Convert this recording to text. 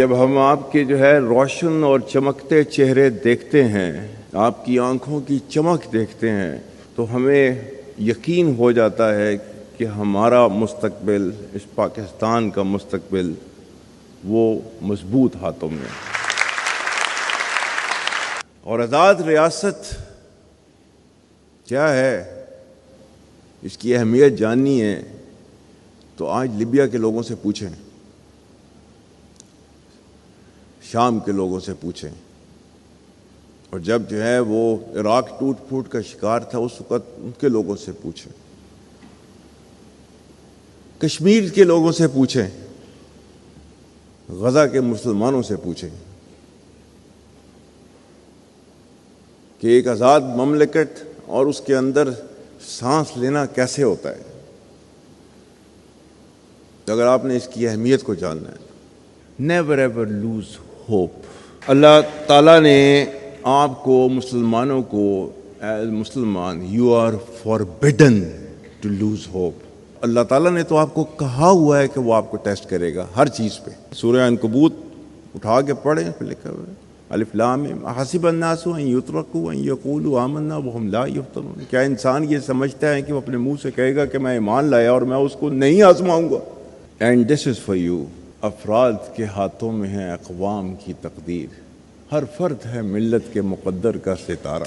جب ہم آپ کے روشن اور چمکتے چہرے دیکھتے ہیں، آپ کی آنکھوں کی چمک دیکھتے ہیں، تو ہمیں یقین ہو جاتا ہے کہ ہمارا مستقبل، اس پاکستان کا مستقبل وہ مضبوط ہاتھوں میں ہے۔ اور آزاد ریاست کیا ہے، اس کی اہمیت جاننی ہے تو آج لیبیا کے لوگوں سے پوچھیں، شام کے لوگوں سے پوچھیں، اور جب وہ عراق ٹوٹ پھوٹ کا شکار تھا اس وقت ان کے لوگوں سے پوچھیں، کشمیر کے لوگوں سے پوچھیں، غزہ کے مسلمانوں سے پوچھیں کہ ایک آزاد مملکت اور اس کے اندر سانس لینا کیسے ہوتا ہے۔ اگر آپ نے اس کی اہمیت کو جاننا ہے، نیور ایور لوز ہوپ۔ اللہ تعالیٰ نے آپ کو، مسلمانوں کو، ایز مسلمان you are forbidden to lose hope. اللہ تعالیٰ نے تو آپ کو کہا ہوا ہے کہ وہ آپ کو ٹیسٹ کرے گا ہر چیز پہ۔ سورہ عنکبوت اٹھا کے پڑھیں، پہ لکھا ہوا ہے الف لام میم حسب الناس ان یترکوا ان یقولوا آمنا وهم لا یفتنون۔ کیا انسان یہ سمجھتا ہے کہ وہ اپنے منہ سے کہے گا کہ میں ایمان لایا اور میں اس کو نہیں آزماؤں گا؟ And this is for you. افراد کے ہاتھوں میں ہے اقوام کی تقدیر، ہر فرد ہے ملت کے مقدر کا ستارہ۔